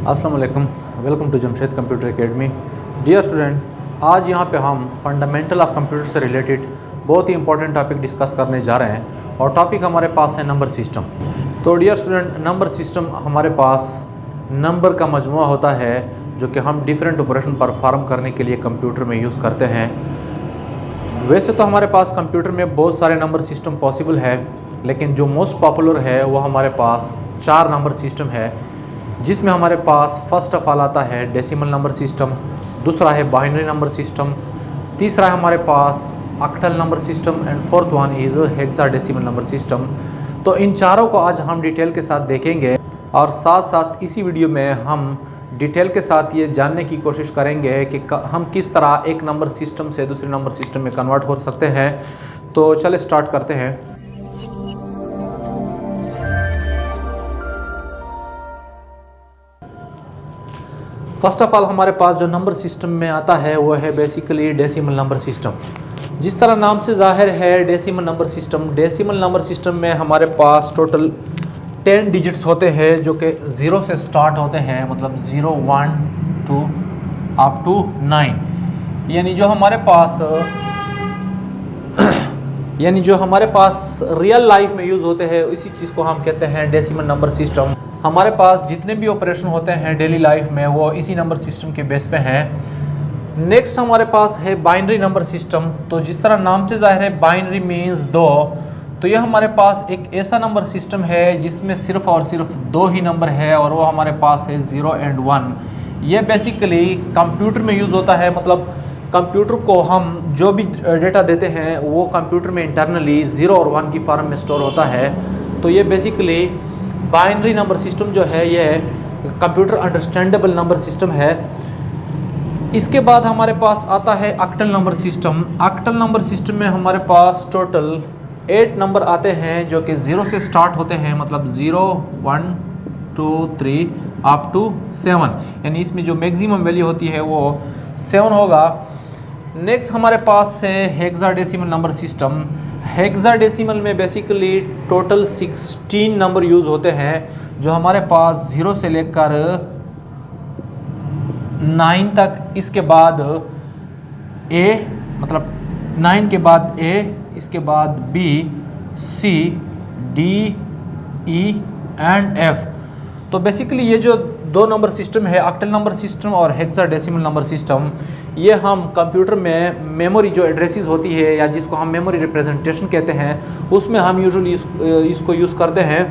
अस्सलाम वालेकुम, welcome to Jamshed computer academy. Dear student, आज यहाँ पे हम फंडामेंटल ऑफ कंप्यूटर से रिलेटेड बहुत ही इंपॉर्टेंट टॉपिक डिस्कस करने जा रहे हैं और टॉपिक हमारे पास है नंबर सिस्टम। तो डियर स्टूडेंट, नंबर सिस्टम हमारे पास नंबर का मजमुआ होता है जो कि हम डिफरेंट ऑपरेशन परफॉर्म करने के लिए कंप्यूटर में यूज़ करते हैं। वैसे तो हमारे पास कंप्यूटर में बहुत सारे नंबर सिस्टम पॉसिबल है, लेकिन जो मोस्ट पॉपुलर है वो हमारे पास 4 नंबर सिस्टम है, जिसमें हमारे पास फर्स्ट ऑफ ऑल आता है डेसिमल नंबर सिस्टम, दूसरा है बाइनरी नंबर सिस्टम, तीसरा है हमारे पास octal number system and fourth one is hexadecimal number system. तो इन चारों को आज हम डिटेल के साथ देखेंगे और साथ साथ इसी वीडियो में हम डिटेल के साथ ये जानने की कोशिश करेंगे कि हम किस तरह एक नंबर सिस्टम से दूसरे नंबर सिस्टम में कन्वर्ट हो सकते हैं। तो चले स्टार्ट करते हैं। फर्स्ट ऑफ ऑल हमारे पास जो नंबर सिस्टम में आता है वो है बेसिकली डेसिमल नंबर सिस्टम। जिस तरह नाम से जाहिर है decimal number system, decimal number system में हमारे पास टोटल 10 डिजिट्स होते हैं जो कि 0 से स्टार्ट होते हैं, मतलब 0, 1, 2 अप टू 9। यानी जो हमारे पास रियल लाइफ में यूज़ होते हैं इसी चीज़ को हम कहते हैं डेसिमल नंबर सिस्टम। हमारे पास जितने भी ऑपरेशन होते हैं डेली लाइफ में वो इसी नंबर सिस्टम के बेस पे हैं। नेक्स्ट हमारे पास है बाइनरी नंबर सिस्टम। तो जिस तरह नाम से जाहिर है बाइनरी मीन्स 2, तो यह हमारे पास एक ऐसा नंबर सिस्टम है जिसमें सिर्फ और सिर्फ 2 ही नंबर है और वो हमारे पास है 0 एंड 1। ये बेसिकली कंप्यूटर में यूज़ होता है, मतलब कंप्यूटर को हम जो भी डेटा देते हैं वो कंप्यूटर में इंटरनली 0 और 1 की फॉर्म में स्टोर होता है। तो ये बेसिकली बाइनरी नंबर सिस्टम जो है ये कंप्यूटर अंडरस्टैंडेबल नंबर सिस्टम है। इसके बाद हमारे पास आता है octal number system. Octal number system में हमारे पास टोटल 8 नंबर आते हैं जो कि 0 से स्टार्ट होते हैं, मतलब 0, 1, 2, 3 अप टू 7। यानी इसमें जो मैक्सिमम वैल्यू होती है वो 7 होगा। नेक्स्ट हमारे पास है हेक्साडेसिमल नंबर सिस्टम। हेक्साडेसिमल में बेसिकली टोटल 16 नंबर यूज़ होते हैं जो हमारे पास 0 से लेकर 9 तक। इसके बाद A, मतलब 9 के बाद A, इसके बाद B, C, D, E and F। तो बेसिकली ये जो 2 नंबर सिस्टम है, ऑक्टल नंबर सिस्टम और हेक्साडेसिमल नंबर सिस्टम, ये हम कंप्यूटर में मेमोरी जो एड्रेसेस होती है या जिसको हम मेमोरी रिप्रेजेंटेशन कहते हैं उसमें हम यूजुअली इसको यूज़ करते हैं।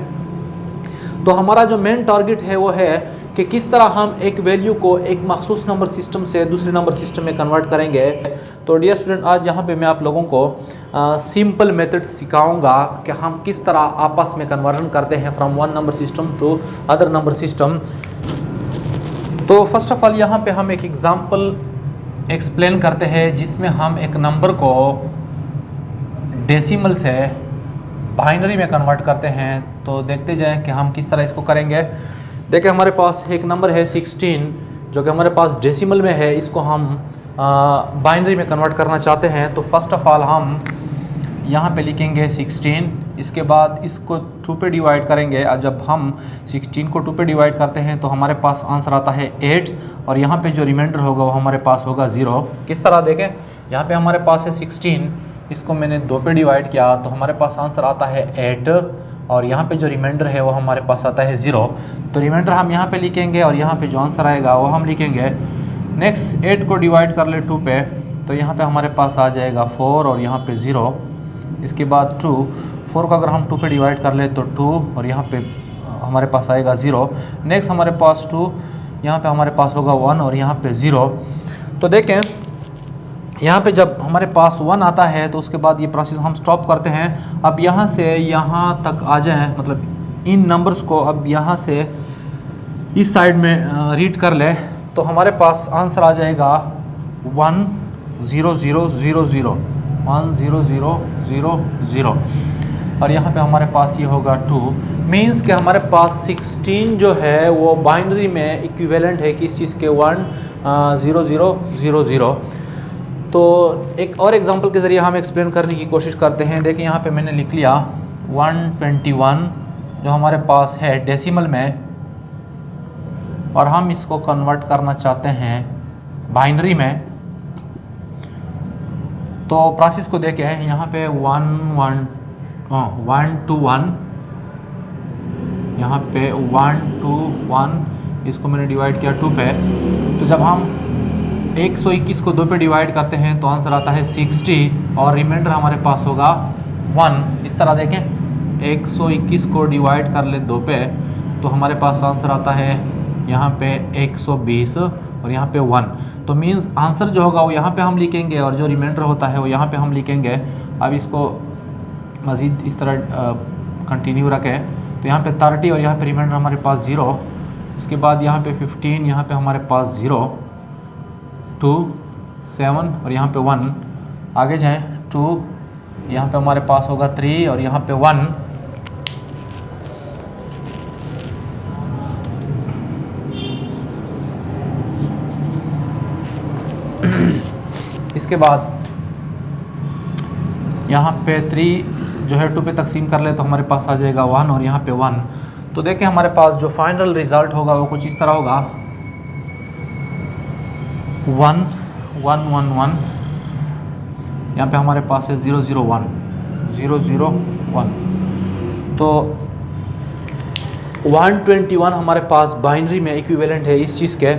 तो हमारा जो मेन टारगेट है वो है कि किस तरह हम एक वैल्यू को एक मखसूस नंबर सिस्टम से दूसरे नंबर सिस्टम में कन्वर्ट करेंगे। तो डियर स्टूडेंट, आज यहाँ पे मैं आप लोगों को सिंपल मेथड सिखाऊंगा कि हम किस तरह आपस में कन्वर्जन करते हैं from one number system to other number system. तो फर्स्ट ऑफ ऑल यहाँ पे हम एक एग्जांपल एक्सप्लेन करते हैं जिसमें हम एक नंबर को डेसिमल से बाइनरी में कन्वर्ट करते हैं। तो देखते जाएं कि हम किस तरह इसको करेंगे। देखिए हमारे पास एक नंबर है 16 जो कि हमारे पास डेसिमल में है, इसको हम बाइनरी में कन्वर्ट करना चाहते हैं। तो फर्स्ट ऑफ ऑल हम यहाँ पे लिखेंगे 16, इसके बाद इसको 2 पे डिवाइड करेंगे। और जब हम 16 को 2 पे डिवाइड करते हैं तो हमारे पास आंसर आता है 8 और यहाँ पे जो रिमाइंडर होगा वो हमारे पास होगा 0। किस तरह देखें, यहाँ पे हमारे पास है 16, इसको मैंने 2 पे डिवाइड किया तो हमारे पास आंसर आता है 8 और यहाँ पे जो रिमाइंडर है वो हमारे पास आता है 0। तो रिमाइंडर हम यहाँ पे लिखेंगे और यहाँ पे जो आंसर आएगा वो हम लिखेंगे। नेक्स्ट 8 को डिवाइड कर ले 2 पे तो यहाँ पे हमारे पास आ जाएगा 4 और यहाँ पे 0। इसके बाद 2, 4 को अगर हम 2 पे डिवाइड कर ले तो 2 और यहाँ पे हमारे पास आएगा 0। नेक्स्ट हमारे पास 2, यहाँ पे हमारे पास होगा 1 और यहाँ पे 0। तो देखें यहाँ पे जब हमारे पास 1 आता है तो उसके बाद ये प्रोसेस हम स्टॉप करते हैं। अब यहाँ से यहाँ तक आ जाएं, मतलब इन नंबर्स को अब यहाँ से इस साइड में रीड कर ले तो हमारे पास आंसर आ जाएगा 1 0 0 0 0 1 0 0 0 0 और यहाँ पे हमारे पास ये होगा 2। मीन्स कि हमारे पास 16 जो है वो बाइनरी में इक्विवेलेंट है किस चीज़ के 1 0 0 0 0। तो एक और एग्जांपल के ज़रिए हम एक्सप्लेन करने की कोशिश करते हैं। देखिए यहाँ पे मैंने लिख लिया 121 जो हमारे पास है डेसिमल में और हम इसको कन्वर्ट करना चाहते हैं बाइनरी में। तो प्रोसेस को देखें, यहाँ पे 1 to 1, यहाँ पे 1 to 1, इसको मैंने डिवाइड किया 2 पे। तो जब हम 121 को 2 पे डिवाइड करते हैं तो आंसर आता है 60 और रिमाइंडर हमारे पास होगा 1। इस तरह देखें, 121 को डिवाइड कर ले 2 पे तो हमारे पास आंसर आता है यहाँ पे 120 और यहाँ पे 1। तो मीन्स आंसर जो होगा वो यहाँ पे हम लिखेंगे और जो रिमाइंडर होता है वो यहाँ पे हम लिखेंगे। अब इसको मज़ीद इस तरह कंटिन्यू रखें तो यहाँ पे 30 और यहाँ पे रिमाइंडर हमारे पास 0। इसके बाद यहाँ पे 15, यहाँ पे हमारे पास 0, 2, 7 और यहाँ पे 1। आगे जाएं, 2, यहाँ पे हमारे पास होगा 3 और यहाँ पे 1। इसके बाद यहाँ पे 3 जो है 2 पे तकसीम कर ले तो हमारे पास आ जाएगा 1 और यहाँ पे 1। तो देखें हमारे पास जो फाइनल रिज़ल्ट होगा वो कुछ इस तरह होगा, 1 1 1 1, यहाँ पे हमारे पास है 0 0 1 0 0 1। तो 121 हमारे पास बाइनरी में इक्विवेलेंट है इस चीज़ के।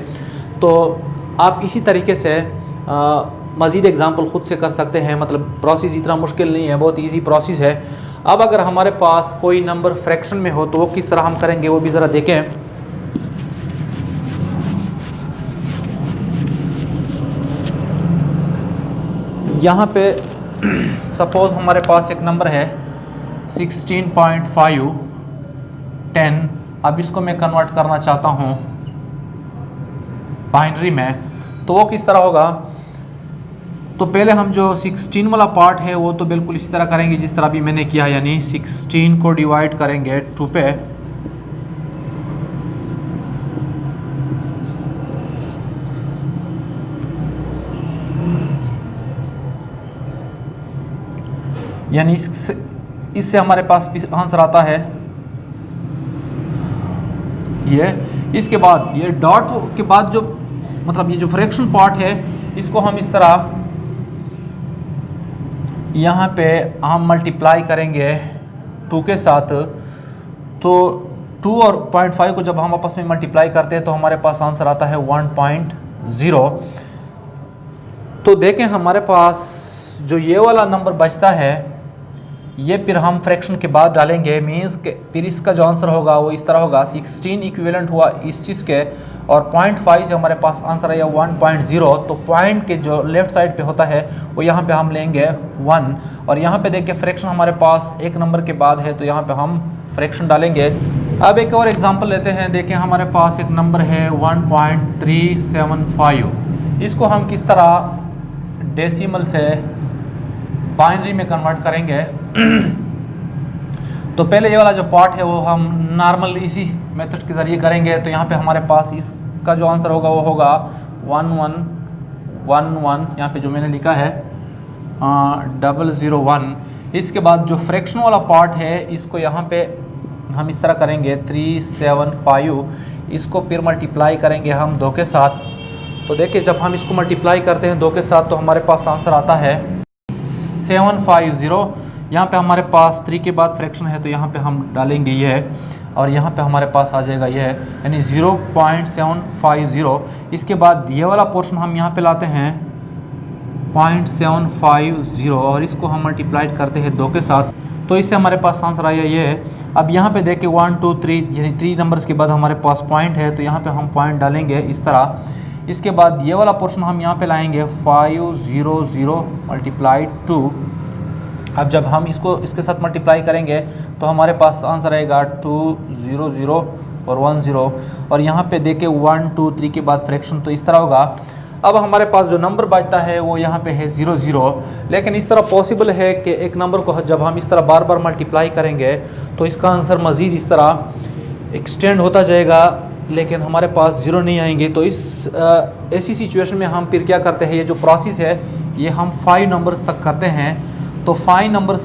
तो आप इसी तरीके से मज़ीद एग्जांपल ख़ुद से कर सकते हैं। मतलब प्रोसेस इतना मुश्किल नहीं है, बहुत इजी प्रोसेस है। अब अगर हमारे पास कोई नंबर फ्रैक्शन में हो तो वो किस तरह हम करेंगे वो भी ज़रा देखें। यहाँ पे सपोज़ हमारे पास एक नंबर है 16.5 10। अब इसको मैं कन्वर्ट करना चाहता हूँ बाइनरी में, तो वो किस तरह होगा। तो पहले हम जो 16 वाला पार्ट है वो तो बिल्कुल इसी तरह करेंगे जिस तरह भी मैंने किया, यानी 16 को डिवाइड करेंगे 2 पे। यानी इससे हमारे पास आंसर आता है ये। इसके बाद ये डॉट के बाद जो मतलब ये जो फ्रैक्शन पार्ट है इसको हम इस तरह यहाँ पे हम मल्टीप्लाई करेंगे 2 के साथ। तो 2 और 0.5 को जब हम आपस में मल्टीप्लाई करते हैं तो हमारे पास आंसर आता है 1.0। तो देखें हमारे पास जो ये वाला नंबर बचता है ये फिर हम फ्रैक्शन के बाद डालेंगे। मीन्स के फिर इसका जो आंसर होगा वो इस तरह होगा, 16 इक्विवेलेंट हुआ इस चीज़ के और 0.5 से हमारे पास आंसर आया 1.0। तो पॉइंट के जो लेफ़्ट साइड पे होता है वो यहाँ पे हम लेंगे 1 और यहाँ पे देखिए फ्रैक्शन हमारे पास एक नंबर के बाद है तो यहाँ पे हम फ्रैक्शन डालेंगे। अब एक और एग्जांपल लेते हैं। देखें हमारे पास एक नंबर है 1.375। इसको हम किस तरह डेसिमल से बाइनरी में कन्वर्ट करेंगे। तो पहले ये वाला जो पार्ट है वो हम नॉर्मल इसी मेथड के ज़रिए करेंगे। तो यहाँ पे हमारे पास इसका जो आंसर होगा वो होगा 1111, यहाँ पे जो मैंने लिखा है 001। इसके बाद जो फ्रैक्शन वाला पार्ट है इसको यहाँ पे हम इस तरह करेंगे 375। इसको फिर मल्टीप्लाई करेंगे हम 2 के साथ। तो देखिए जब हम इसको मल्टीप्लाई करते हैं 2 के साथ तो हमारे पास आंसर आता है 750। यहाँ पे हमारे पास 3 के बाद फ्रैक्शन है तो यहाँ पे हम डालेंगे ये और यहाँ पे हमारे पास आ जाएगा ये, यानी 0.750। इसके बाद ये वाला पोर्शन हम यहाँ पे लाते हैं 0.750 और इसको हम मल्टीप्लाइड करते हैं 2 के साथ। तो इससे हमारे पास आंसर आया ये। अब यहाँ पे देखिए 1 2 3 यानी 3 नंबर्स के बाद हमारे पास पॉइंट है तो यहाँ पे हम पॉइंट डालेंगे इस तरह। इसके बाद ये वाला पोर्शन हम यहाँ पे लाएंगे 500 मल्टीप्लाइड 2। अब जब हम इसको इसके साथ मल्टीप्लाई करेंगे तो हमारे पास आंसर आएगा 200 और 10 और यहाँ पे देखिए 1 2 3 के बाद फ्रैक्शन तो इस तरह होगा। अब हमारे पास जो नंबर बचता है वो यहाँ पे है 00। लेकिन इस तरह पॉसिबल है कि एक नंबर को जब हम इस तरह बार बार मल्टीप्लाई करेंगे तो इसका आंसर मज़ीद इस तरह एक्सटेंड होता जाएगा लेकिन हमारे पास 0 नहीं आएंगे। तो इस ऐसी सिचुएशन में हम फिर क्या करते हैं, ये जो प्रोसेस है ये हम 5 नंबर्स तक करते हैं। तो 5 नंबर्स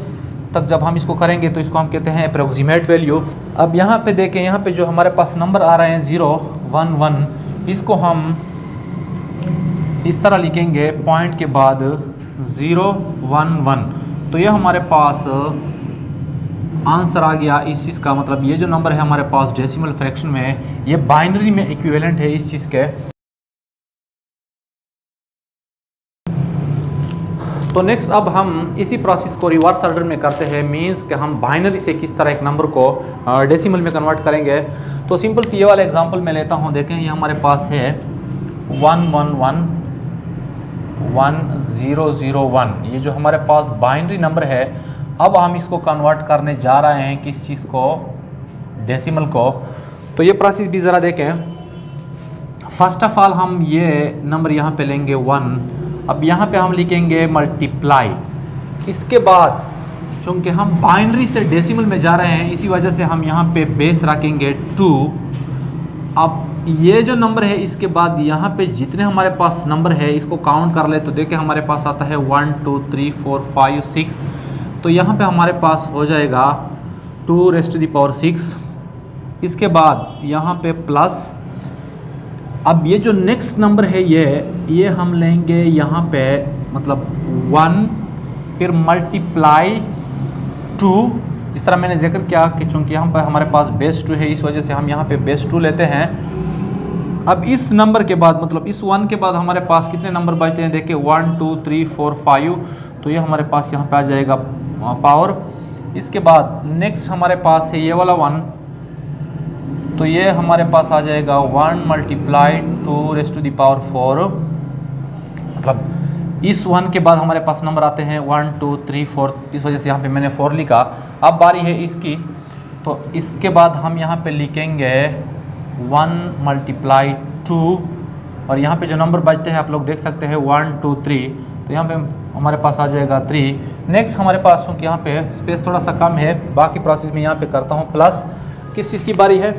तक जब हम इसको करेंगे तो इसको हम कहते हैं अप्रोक्सीमेट वैल्यू। अब यहाँ पे देखें, यहाँ पे जो हमारे पास नंबर आ रहे हैं 0 1 इसको हम इस तरह लिखेंगे, पॉइंट के बाद 0 1 1। तो ये हमारे पास आंसर आ गया इस चीज़ का। मतलब ये जो नंबर है हमारे पास डेसिमल फ्रैक्शन में है, ये बाइनरी में इक्विवेलेंट है इस चीज़ के। तो नेक्स्ट अब हम इसी प्रोसेस को रिवर्स ऑर्डर में करते हैं, मींस कि हम बाइनरी से किस तरह एक नंबर को डेसिमल में कन्वर्ट करेंगे। तो सिंपल सी ये वाला एग्जांपल मैं लेता हूँ। देखें ये हमारे पास है 1111001, ये जो हमारे पास बाइनरी नंबर है। अब हम इसको कन्वर्ट करने जा रहे हैं किस चीज़ को, डेसिमल को। तो ये प्रोसेस भी ज़रा देखें। फर्स्ट ऑफ ऑल हम ये नंबर यहाँ पे लेंगे 1, अब यहाँ पे हम लिखेंगे मल्टीप्लाई। इसके बाद चूँकि हम बाइनरी से डेसिमल में जा रहे हैं, इसी वजह से हम यहाँ पे बेस रखेंगे 2। अब ये जो नंबर है इसके बाद यहाँ पे जितने हमारे पास नंबर है इसको काउंट कर ले तो देखें हमारे पास आता है 1 2 3 4 5 6। तो यहाँ पे हमारे पास हो जाएगा 2⁻⁶। इसके बाद यहाँ पे प्लस, अब ये जो नेक्स्ट नंबर है ये हम लेंगे यहाँ पे मतलब 1, फिर मल्टीप्लाई 2। जिस तरह मैंने जिक्र किया कि चूँकि यहाँ पर हमारे पास बेस 2 है, इस वजह से हम यहाँ पे बेस 2 लेते हैं। अब इस नंबर के बाद मतलब इस 1 के बाद हमारे पास कितने नंबर बचते हैं, देखिए 1 2 3 4 5। तो ये हमारे पास यहाँ पे आ जाएगा पावर। इसके बाद नेक्स्ट हमारे पास है ये वाला 1, तो ये हमारे पास आ जाएगा 1 मल्टीप्लाई 2⁴। मतलब इस 1 के बाद हमारे पास नंबर आते हैं 1 2 3 4, इस वजह से यहाँ पे मैंने 4 लिखा। अब बारी है इसकी, तो इसके बाद हम यहाँ पे लिखेंगे 1 मल्टीप्लाई 2, और यहाँ पे जो नंबर बचते हैं आप लोग देख सकते हैं 1 2 3, तो यहाँ पे हमारे पास आ जाएगा 3। नेक्स्ट हमारे पास क्योंकि यहाँ पे स्पेस थोड़ा सा कम है, बाकी प्रोसेस में यहाँ पे करता हूँ प्लस। किस चीज़ की बारी है,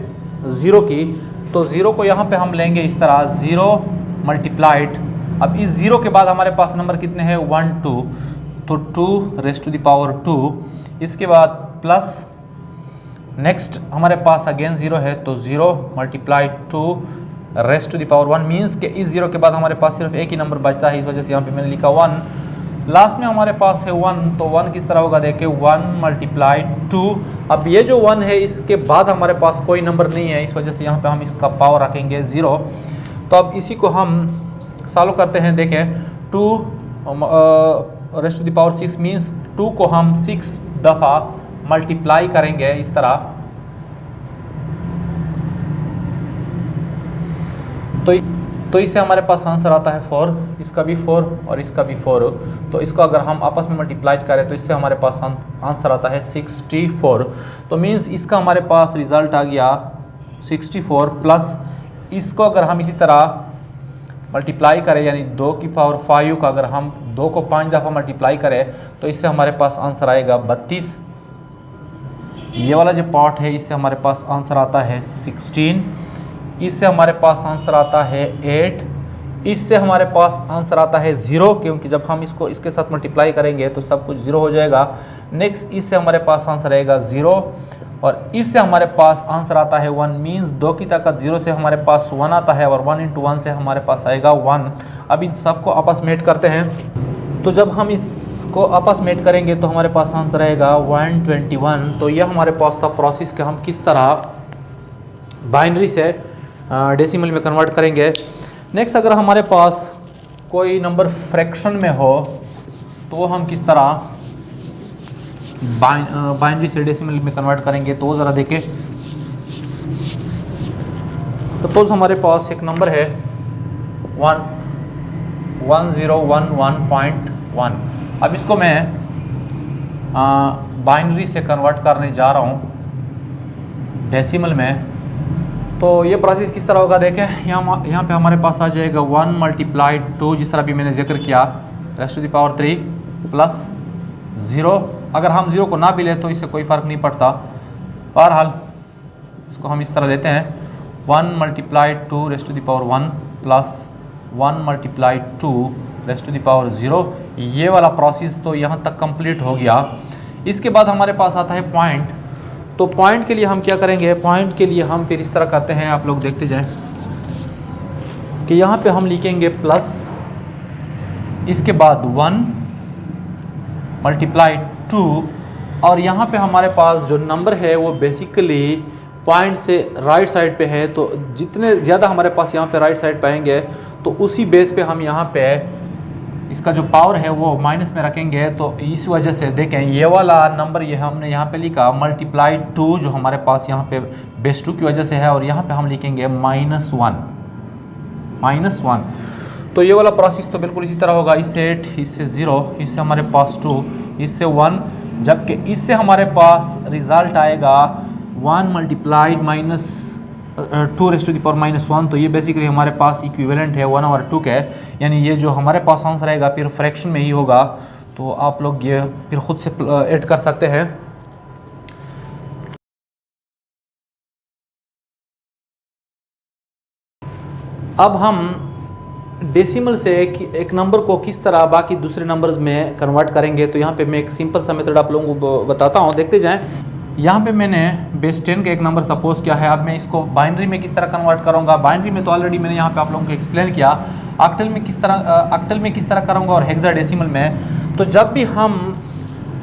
0 की। तो 0 को यहाँ पे हम लेंगे इस तरह 0 मल्टीप्लाइड। अब इस 0 के बाद हमारे पास नंबर कितने हैं 1 2, तो 2⁻²। इसके बाद प्लस, नेक्स्ट हमारे पास अगेन 0 है, तो 0 मल्टीप्लाइड 2⁻1 मीन्स के इस 0 के बाद हमारे पास सिर्फ एक ही नंबर बचता है, इस वजह से यहाँ पे मैंने लिखा 1। लास्ट में हमारे पास है 1, तो 1 किस तरह होगा देखिए 1 मल्टीप्लाई 2। अब ये जो 1 है इसके बाद हमारे पास कोई नंबर नहीं है, इस वजह से यहाँ पे हम इसका पावर रखेंगे 0। तो अब इसी को हम सॉल्व करते हैं। देखें 2⁻6 मीन्स 2 को हम 6 दफ़ा मल्टीप्लाई करेंगे इस तरह। तो इससे हमारे पास आंसर आता है 4, इसका भी 4 और इसका भी 4। तो इसको अगर हम आपस में मल्टीप्लाई करें तो इससे हमारे पास आंसर आता है 64। तो मीन्स इसका हमारे पास रिज़ल्ट आ गया 64 प्लस इसको अगर हम इसी तरह मल्टीप्लाई करें, यानी 2 की पावर 5 का अगर हम 2 को 5 दफ़ा मल्टीप्लाई करें तो इससे हमारे पास आंसर आएगा 32। ये वाला जो पार्ट है इससे हमारे पास आंसर आता है 16, इससे हमारे पास आंसर आता है 8, इससे हमारे पास आंसर आता है 0, क्योंकि जब हम इसको इसके साथ मल्टीप्लाई करेंगे तो सब कुछ 0 हो जाएगा। नेक्स्ट इससे हमारे पास आंसर आएगा 0, और इससे हमारे पास आंसर आता है 1 मीन्स 2 की ताकत 0 से हमारे पास 1 आता है, और 1 × 1 से हमारे पास आएगा 1। अब इन सबको आपस में ऐड करते हैं। तो जब हम इसको आपस में ऐड करेंगे तो हमारे पास आंसर आएगा 121। तो यह हमारे पास था प्रोसेस कि हम किस तरह बाइनरी से डेसिमल में कन्वर्ट करेंगे। नेक्स्ट अगर हमारे पास कोई नंबर फ्रैक्शन में हो तो हम किस तरह बाइनरी से डेसिमल में कन्वर्ट करेंगे, तो ज़रा देखें। सपोज हमारे पास एक नंबर है 1011.1। अब इसको मैं बाइनरी से कन्वर्ट करने जा रहा हूँ डेसिमल में। तो ये प्रोसेस किस तरह होगा देखें। यहाँ पे हमारे पास आ जाएगा 1 मल्टीप्लाई 2, जिस तरह भी मैंने जिक्र किया, ⁻³ प्लस 0। अगर हम 0 को ना भी ले तो इससे कोई फ़र्क नहीं पड़ता। बहरहाल इसको हम इस तरह लेते हैं 1 मल्टीप्लाई 2⁻1 प्लस 1 मल्टीप्लाई 2⁻0। ये वाला प्रोसेस तो यहाँ तक कंप्लीट हो गया। इसके बाद हमारे पास आता है पॉइंट। तो पॉइंट के लिए हम क्या करेंगे, पॉइंट के लिए हम फिर इस तरह करते हैं, आप लोग देखते जाएं। कि यहाँ पे हम लिखेंगे प्लस, इसके बाद 1 मल्टीप्लाई 2, और यहाँ पे हमारे पास जो नंबर है वो बेसिकली पॉइंट से राइट साइड पे है, तो जितने ज़्यादा हमारे पास यहाँ पे राइट साइड पाएंगे तो उसी बेस पे हम यहाँ पे इसका जो पावर है वो माइनस में रखेंगे। तो इस वजह से देखें ये वाला नंबर ये हमने यहाँ पे लिखा मल्टीप्लाई 2 जो हमारे पास यहाँ पे बेस 2 की वजह से है, और यहाँ पे हम लिखेंगे -1। तो ये वाला प्रोसेस तो बिल्कुल इसी तरह होगा, इससे 8, इससे 0, इससे हमारे पास 2, इससे 1, जबकि इससे हमारे पास रिजल्ट आएगा 1 मल्टीप्लाइड -2⁻⁻1। तो ये बेसिकली हमारे पास इक्विवेलेंट है 1/2 के, यानी ये जो हमारे पास आंसर आएगा फिर फ्रैक्शन में ही होगा। तो आप लोग ये फिर खुद से ऐड कर सकते हैं। अब हम डेसिमल से एक नंबर को किस तरह बाकी दूसरे नंबर्स में कन्वर्ट करेंगे, तो यहाँ पे मैं एक सिंपल सा मेथड आप लोगों को बताता हूँ, देखते जाएं। यहाँ पे मैंने बेस 10 का एक नंबर सपोज किया है। अब मैं इसको बाइनरी में किस तरह कन्वर्ट करूँगा, बाइनरी में तो ऑलरेडी मैंने यहाँ पे आप लोगों को एक्सप्लेन किया। ऑक्टल में किस तरह करूँगा, और हेक्साडेसिमल में। तो जब भी हम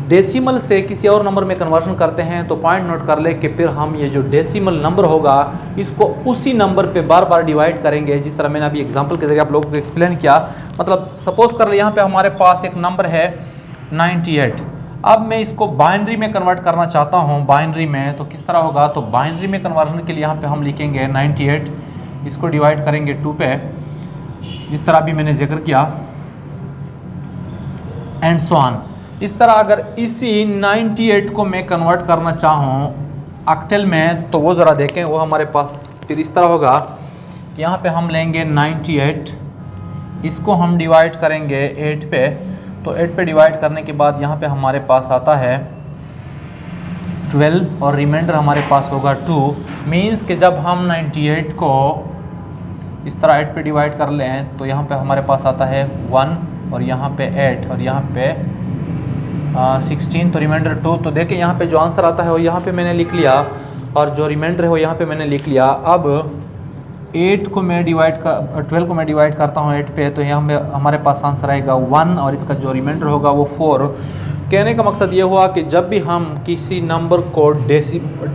डेसिमल से किसी और नंबर में कन्वर्शन करते हैं तो पॉइंट नोट कर ले कि फिर हम ये जो डेसिमल नंबर होगा इसको उसी नंबर पे बार बार डिवाइड करेंगे, जिस तरह मैंने अभी एग्जांपल के जरिए आप लोगों को एक्सप्लेन किया। मतलब सपोज कर ले यहाँ पे हमारे पास एक नंबर है 98। अब मैं इसको बाइनरी में कन्वर्ट करना चाहता हूँ, बाइनरी में तो किस तरह होगा। तो बाइनरी में कन्वर्जन के लिए यहाँ पे हम लिखेंगे 98, इसको डिवाइड करेंगे 2 पे, जिस तरह अभी मैंने जिक्र किया, एंड सो ऑन। इस तरह अगर इसी 98 को मैं कन्वर्ट करना चाहूँ ऑक्टल में तो वो ज़रा देखें, वो हमारे पास फिर इस तरह होगा कि यहाँ पे हम लेंगे 98, इसको हम डिवाइड करेंगे 8 पे। तो 8 पे डिवाइड करने के बाद यहाँ पे हमारे पास आता है 12 और रिमाइंडर हमारे पास होगा 2। मीन्स कि जब हम 98 को इस तरह 8 पे डिवाइड कर लें तो यहाँ पे हमारे पास आता है 1, और यहाँ पे 8, और यहाँ पे 16, तो रिमाइंडर 2। तो देखें यहाँ पे जो आंसर आता है वो यहाँ पे मैंने लिख लिया, और जो रिमाइंडर है वो यहाँ पे मैंने लिख लिया। अब 12 को मैं डिवाइड करता हूँ 8 पे, तो यहाँ में हमारे पास आंसर आएगा 1, और इसका जो रिमाइंडर होगा वो 4। कहने का मकसद ये हुआ कि जब भी हम किसी नंबर को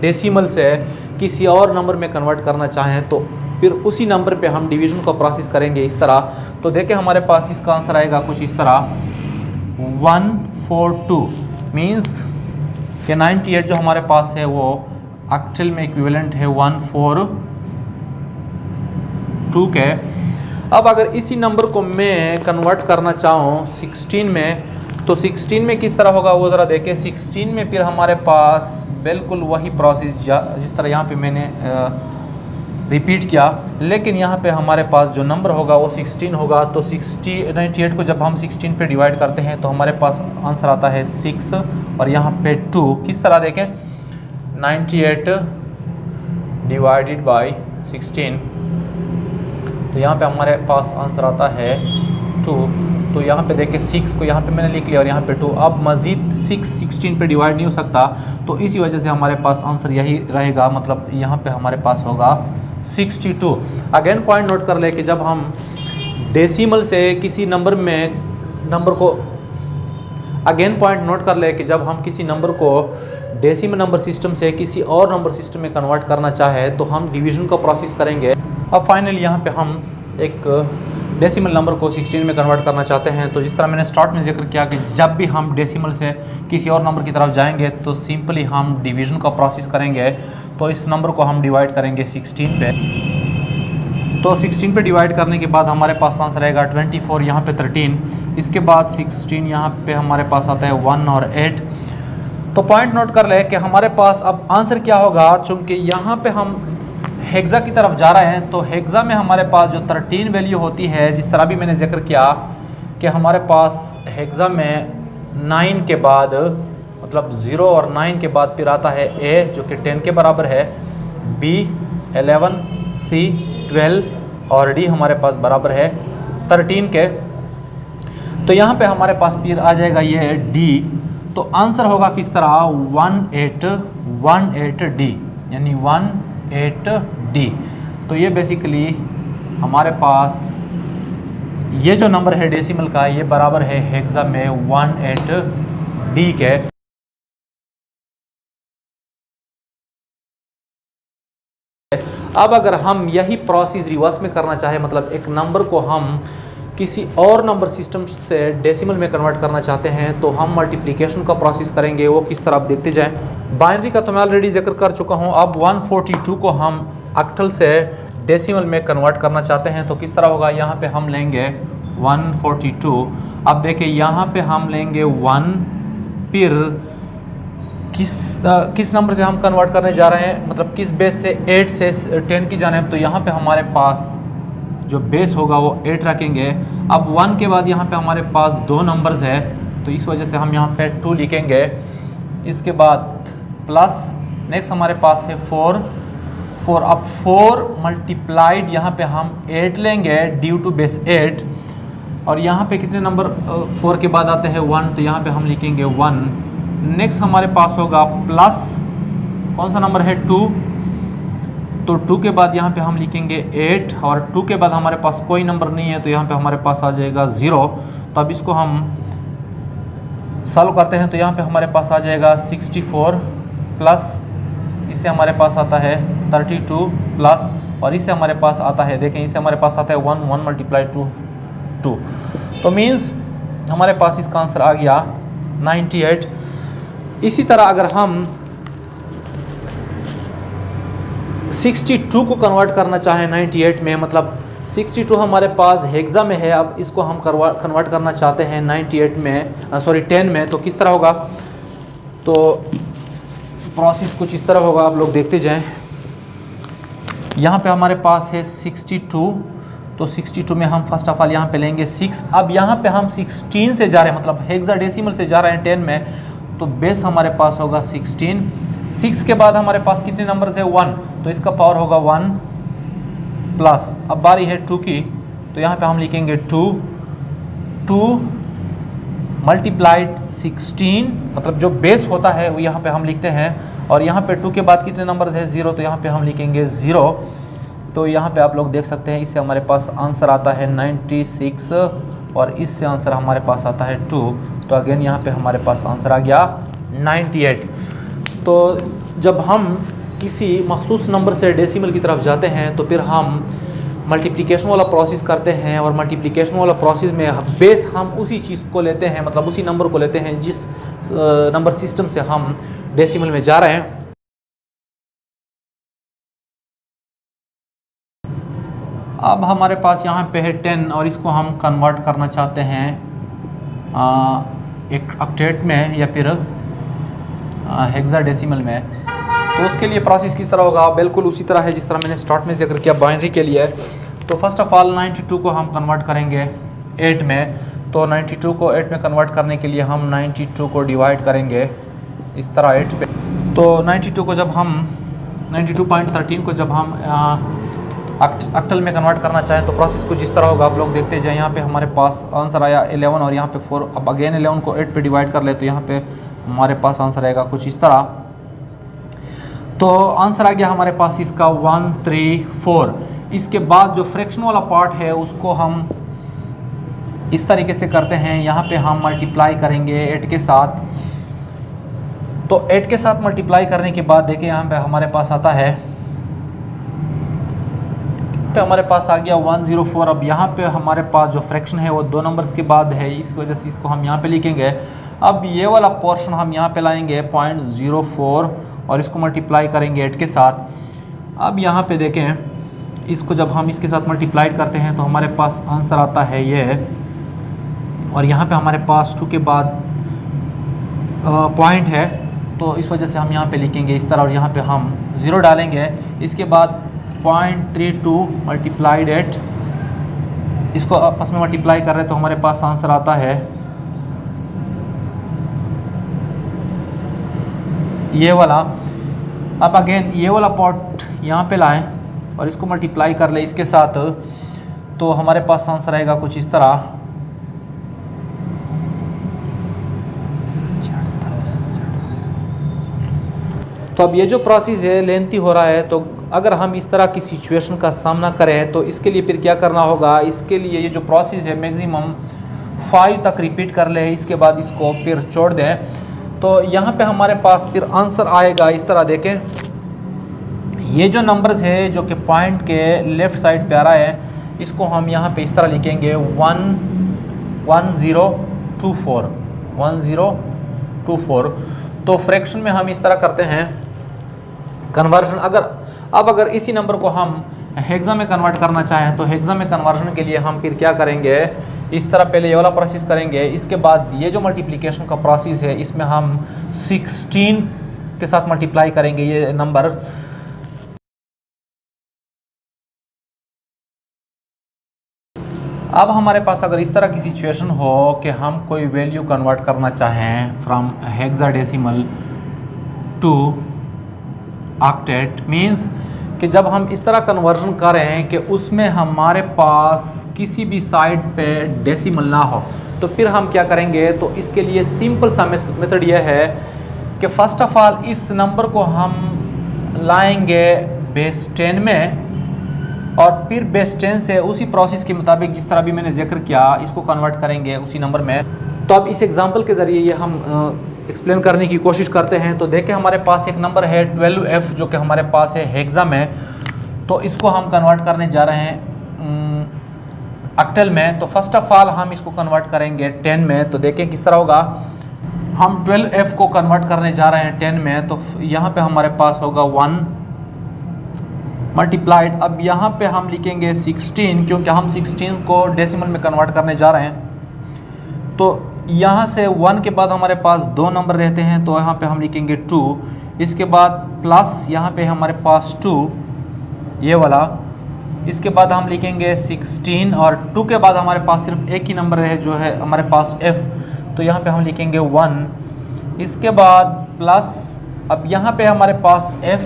डेसिमल से किसी और नंबर में कन्वर्ट करना चाहें तो फिर उसी नंबर पे हम डिवीज़न को प्रोसेस करेंगे इस तरह। तो देखें हमारे पास इसका आंसर आएगा कुछ इस तरह 142। मीन्स कि 98 जो हमारे पास है वो एक्चुअल में इक्विवेलेंट है 142 के। अब अगर इसी नंबर को मैं कन्वर्ट करना चाहूँ 16 में, तो 16 में किस तरह होगा वो ज़रा देखें। 16 में फिर हमारे पास बिल्कुल वही प्रोसेस जिस तरह यहाँ पे मैंने रिपीट किया, लेकिन यहाँ पे हमारे पास जो नंबर होगा वो 16 होगा। तो 98 को जब हम 16 पे डिवाइड करते हैं तो हमारे पास आंसर आता है 6, और यहाँ पे 2। किस तरह देखें, 98 डिवाइडेड बाय 16, तो यहाँ पे हमारे पास आंसर आता है 2। तो यहाँ पे देखें 6 को यहाँ पे मैंने लिख लिया और यहाँ पे 2। अब मज़ीद 6 16 पे डिवाइड नहीं हो सकता, तो इसी वजह से हमारे पास आंसर यही रहेगा। मतलब यहाँ पे हमारे पास होगा 62। अगेन पॉइंट नोट कर ले कि जब हम डेसिमल से किसी नंबर को अगेन पॉइंट नोट कर ले कि जब हम किसी नंबर को डेसिमल नंबर सिस्टम से किसी और नंबर सिस्टम में कन्वर्ट करना चाहे तो हम डिवीज़न का प्रोसेस करेंगे। अब फाइनली यहाँ पे हम एक डेसिमल नंबर को 16 में कन्वर्ट करना चाहते हैं। तो जिस तरह मैंने स्टार्ट में जिक्र किया कि जब भी हम डेसिमल से किसी और नंबर की तरफ जाएंगे तो सिंपली हम डिवीज़न का प्रोसेस करेंगे। तो इस नंबर को हम डिवाइड करेंगे 16 पे। तो 16 पे डिवाइड करने के बाद हमारे पास आंसर आएगा 24, यहाँ पे 13, इसके बाद 16, यहाँ पे हमारे पास आता है 1 और 8। तो पॉइंट नोट कर ले कि हमारे पास अब आंसर क्या होगा। चूँकि यहाँ पे हम हेक्सा की तरफ जा रहे हैं तो हेक्सा में हमारे पास जो 13 वैल्यू होती है, जिस तरह भी मैंने जिक्र किया कि हमारे पास हेक्सा में 9 के बाद मतलब 0 और 9 के बाद फिर आता है A जो कि 10 के बराबर है, B 11, C 12 और D हमारे पास बराबर है 13 के। तो यहाँ पे हमारे पास फिर आ जाएगा ये D। तो आंसर होगा किस तरह 18D, यानी 18D। तो ये बेसिकली हमारे पास ये जो नंबर है डेसिमल का, ये बराबर है हेक्सा में 18D के। अब अगर हम यही प्रोसेस रिवर्स में करना चाहे, मतलब एक नंबर को हम किसी और नंबर सिस्टम से डेसिमल में कन्वर्ट करना चाहते हैं, तो हम मल्टीप्लिकेशन का प्रोसेस करेंगे। वो किस तरह आप देखते जाएं। बाइनरी का तो मैं ऑलरेडी जिक्र कर चुका हूं। अब 142 को हम ऑक्टल से डेसिमल में कन्वर्ट करना चाहते हैं, तो किस तरह होगा। यहाँ पे हम लेंगे 142। अब देखिए यहाँ पे हम लेंगे 1, फिर किस नंबर से हम कन्वर्ट करने जा रहे हैं, मतलब किस बेस से, 8 से 10 की जानिब। तो यहाँ पे हमारे पास जो बेस होगा वो 8 रखेंगे। अब 1 के बाद यहाँ पे हमारे पास 2 नंबर्स है, तो इस वजह से हम यहाँ पे 2 लिखेंगे। इसके बाद प्लस नेक्स्ट हमारे पास है 4। अब 4 मल्टीप्लाइड यहाँ पे हम 8 लेंगे ड्यू टू बेस 8। और यहाँ पे कितने नंबर 4 के बाद आते हैं 1, तो यहाँ पे हम लिखेंगे 1। नेक्स्ट हमारे पास होगा प्लस कौन सा नंबर है 2, तो 2 के बाद यहाँ पे हम लिखेंगे 8। और 2 के बाद हमारे पास कोई नंबर नहीं है, तो यहाँ पे हमारे पास आ जाएगा 0। तो अब इसको हम सॉल्व करते हैं, तो यहाँ पे हमारे पास आ जाएगा 64 प्लस इससे हमारे पास आता है 32 प्लस, और इससे हमारे पास आता है, देखें इससे हमारे पास आता है 1 मल्टीप्लाई 2। तो मीन्स हमारे पास इसका आंसर आ गया 98। इसी तरह अगर हम 62 को कन्वर्ट करना चाहें 98 में, मतलब 62 हमारे पास हेक्सा में है, अब इसको हम कन्वर्ट करना चाहते हैं 98 में, 10 में, तो किस तरह होगा। तो प्रोसेस कुछ इस तरह होगा, आप लोग देखते जाएं। यहाँ पे हमारे पास है 62, तो 62 में हम फर्स्ट ऑफ ऑल यहाँ पे लेंगे 6। अब यहाँ पे हम 16 से जा रहे हैं, मतलब हेक्साडेसिमल से जा रहे हैं 10 में, तो बेस हमारे पास होगा 16। 6 के बाद हमारे पास कितने नंबर्स है 1, तो इसका पावर होगा 1 प्लस। अब बारी है 2 की, तो यहाँ पे हम लिखेंगे 2 मल्टीप्लाइड 16, मतलब जो बेस होता है वो यहाँ पे हम लिखते हैं। और यहाँ पे 2 के बाद कितने नंबर्स है 0, तो यहाँ पे हम लिखेंगे 0। तो यहाँ पे आप लोग देख सकते हैं, इससे हमारे पास आंसर आता है 96 और इससे आंसर हमारे पास आता है 2। तो अगेन यहाँ पे हमारे पास आंसर आ गया 98। तो जब हम किसी मखसूस नंबर से डेसिमल की तरफ जाते हैं, तो फिर हम मल्टीप्लिकेशन वाला प्रोसेस करते हैं, और मल्टीप्लिकेशन वाला प्रोसेस में बेस हम उसी चीज़ को लेते हैं, मतलब उसी नंबर को लेते हैं जिस नंबर सिस्टम से हम डेसिमल में जा रहे हैं। अब हमारे पास यहाँ पे है 10 और इसको हम कन्वर्ट करना चाहते हैं एक ऑक्टेट में या फिर हेक्साडेसिमल में। तो उसके लिए प्रोसेस किस तरह होगा, बिल्कुल उसी तरह है जिस तरह मैंने स्टार्ट में जिक्र किया बाइनरी के लिए। तो फर्स्ट ऑफ ऑल 92 को हम कन्वर्ट करेंगे 8 में। तो 92 को 8 में कन्वर्ट करने के लिए हम 92 को डिवाइड करेंगे इस तरह 8 पे। तो 92 को जब हम 92.13 को जब हम ऑक्टल में कन्वर्ट करना चाहें, तो प्रोसेस कुछ इस तरह होगा, आप लोग देखते जाए। यहाँ पे हमारे पास आंसर आया 11 और यहाँ पे 4। अब अगेन 11 को 8 पे डिवाइड कर ले, तो यहाँ पे हमारे पास आंसर आएगा कुछ इस तरह। तो आंसर आ गया हमारे पास इसका 134। इसके बाद जो फ्रैक्शन वाला पार्ट है उसको हम इस तरीके से करते हैं। यहाँ पे हम मल्टीप्लाई करेंगे 8 के साथ। तो 8 के साथ मल्टीप्लाई करने के बाद देखिए यहाँ पे हमारे पास आता है, पे हमारे पास आ गया 104। अब यहाँ पे हमारे पास जो फ्रैक्शन है वो 2 नंबर्स के बाद है, इस वजह से इसको हम यहाँ पे लिखेंगे। अब ये वाला पोर्शन हम यहाँ पे लाएंगे 0.04 और इसको मल्टीप्लाई करेंगे 8 के साथ। अब यहाँ पे देखें, इसको जब हम इसके साथ मल्टीप्लाई करते हैं तो हमारे पास आंसर आता है ये, और यहाँ पे हमारे पास 2 के बाद पॉइंट है, तो इस वजह से हम यहाँ पे लिखेंगे इस तरह, और यहाँ पे हम 0 डालेंगे। इसके बाद 0.32 मल्टीप्लाइड 8, इसको आपस में मल्टीप्लाई कर रहे हैं तो हमारे पास आंसर आता है ये वाला। अब अगेन ये वाला पार्ट यहाँ पे लाएं और इसको मल्टीप्लाई कर ले इसके साथ, तो हमारे पास आंसर आएगा कुछ इस तरह। तो अब ये जो प्रोसेस है लेंथी हो रहा है, तो अगर हम इस तरह की सिचुएशन का सामना करें तो इसके लिए फिर क्या करना होगा, इसके लिए ये जो प्रोसेस है मैक्सिमम 5 तक रिपीट कर ले, इसके बाद इसको फिर छोड़ दें। तो यहाँ पे हमारे पास फिर आंसर आएगा इस तरह। देखें ये जो नंबर्स है जो कि पॉइंट के लेफ़्ट साइड पे आ रहा है, इसको हम यहाँ पे इस तरह लिखेंगे 1024। तो फ्रैक्शन में हम इस तरह करते हैं कन्वर्जन। अगर इसी नंबर को हम हेक्सा में कन्वर्ट करना चाहें तो हेक्सा में कन्वर्जन के लिए हम फिर क्या करेंगे, इस तरह पहले ये वाला प्रोसेस करेंगे, इसके बाद ये जो मल्टीप्लिकेशन का प्रोसेस है इसमें हम 16 के साथ मल्टीप्लाई करेंगे ये नंबर। अब हमारे पास अगर इस तरह की सिचुएशन हो कि हम कोई वैल्यू कन्वर्ट करना चाहें from hexadecimal to octet, means कि जब हम इस तरह कन्वर्जन करें कि उसमें हमारे पास किसी भी साइड पे डेसिमल ना हो, तो फिर हम क्या करेंगे। तो इसके लिए सिंपल सा मेथड यह है कि फ़र्स्ट ऑफ ऑल इस नंबर को हम लाएंगे बेस 10 में, और फिर बेस 10 से उसी प्रोसेस के मुताबिक जिस तरह भी मैंने जिक्र किया इसको कन्वर्ट करेंगे उसी नंबर में। तो अब इस एग्जांपल के ज़रिए ये हम एक्सप्लेन करने की कोशिश करते हैं। तो देखें हमारे पास एक नंबर है 12F जो कि हमारे पास है हेक्सा में, तो इसको हम कन्वर्ट करने जा रहे हैं ऑक्टल में। तो फर्स्ट ऑफ ऑल हम इसको कन्वर्ट करेंगे 10 में। तो देखें किस तरह होगा, हम 12F को कन्वर्ट करने जा रहे हैं 10 में, तो यहाँ पे हमारे पास होगा 1 मल्टीप्लाइड। अब यहाँ पे हम लिखेंगे 16 क्योंकि हम 16 को डेसिमल में कन्वर्ट करने जा रहे हैं। तो यहाँ से 1 के बाद हमारे पास 2 नंबर रहते हैं, तो यहाँ पे हम लिखेंगे 2। इसके बाद प्लस यहाँ पे हमारे पास 2 ये वाला, इसके बाद हम लिखेंगे 16 और 2 के बाद हमारे पास सिर्फ एक ही नंबर है जो है हमारे पास F, तो यहाँ पे हम लिखेंगे 1। इसके बाद प्लस, अब यहाँ पे हमारे पास F,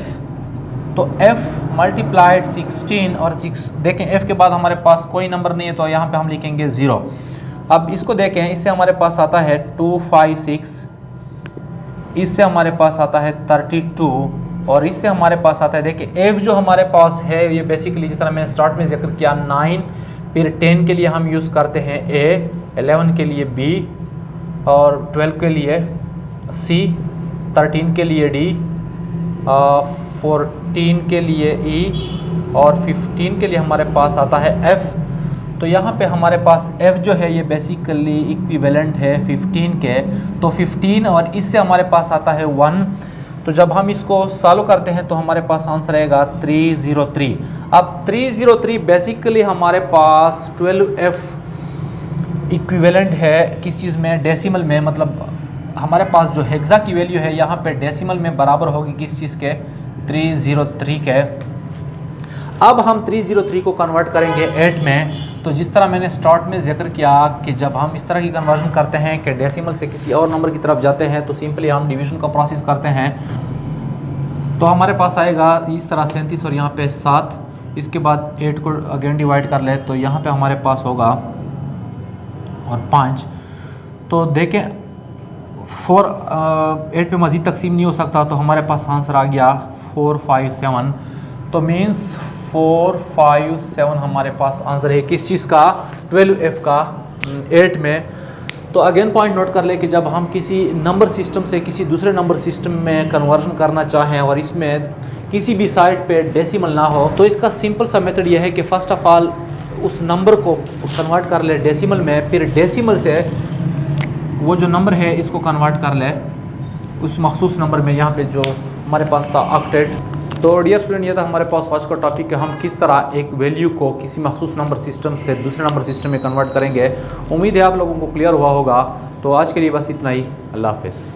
तो F मल्टीप्लाइड 16 और 6। देखें F के बाद हमारे पास कोई नंबर नहीं है, तो यहाँ पे हम लिखेंगे 0। अब इसको देखें, इससे हमारे पास आता है 256, इससे हमारे पास आता है 32 और इससे हमारे पास आता है, देखिए F जो हमारे पास है ये बेसिकली जिस तरह मैंने स्टार्ट में जिक्र किया 9, फिर 10 के लिए हम यूज़ करते हैं A, 11 के लिए B और 12 के लिए C, 13 के लिए D, 14 के लिए E और 15 के लिए हमारे पास आता है F। तो यहाँ पे हमारे पास F जो है ये बेसिकली इक्विवेलेंट है 15 के, तो 15 और इससे हमारे पास आता है 1। तो जब हम इसको सॉल्व करते हैं तो हमारे पास आंसर आएगा 303। अब 303 बेसिकली हमारे पास 12F इक्विवेलेंट है किस चीज़ में, डेसिमल में, मतलब हमारे पास जो हेक्सा की वैल्यू है यहाँ पे डेसिमल में बराबर होगी किस चीज़ के, 303 के। अब हम 303 को कन्वर्ट करेंगे 8 में। तो जिस तरह मैंने स्टार्ट में जिक्र किया कि जब हम इस तरह की कन्वर्जन करते हैं कि डेसिमल से किसी और नंबर की तरफ जाते हैं तो सिंपली हम डिवीज़न का प्रोसेस करते हैं। तो हमारे पास आएगा इस तरह 37 और यहाँ पे 7, इसके बाद 8 को अगेन डिवाइड कर ले तो यहाँ पे हमारे पास होगा और 5। तो देखें 8 पे मज़ीद तकसीम नहीं हो सकता, तो हमारे पास आंसर आ गया 457। तो मीन्स 457 हमारे पास आंसर है किस चीज़ का, 12F का 8 में। तो अगेन पॉइंट नोट कर ले कि जब हम किसी नंबर सिस्टम से किसी दूसरे नंबर सिस्टम में कन्वर्जन करना चाहें और इसमें किसी भी साइड पे डेसिमल ना हो, तो इसका सिंपल सा मेथड यह है कि फ़र्स्ट ऑफ ऑल उस नंबर को कन्वर्ट कर ले डेसिमल में, फिर डेसिमल से वो जो नंबर है इसको कन्वर्ट कर ले उस मखसूस नंबर में, यहाँ पे जो हमारे पास था ऑक्टेट। तो डियर स्टूडेंट ये था हमारे पास आज का टॉपिक कि हम किस तरह एक वैल्यू को किसी मखसूस नंबर सिस्टम से दूसरे नंबर सिस्टम में कन्वर्ट करेंगे। उम्मीद है आप लोगों को क्लियर हुआ होगा। तो आज के लिए बस इतना ही, अल्लाह हाफ़िज़।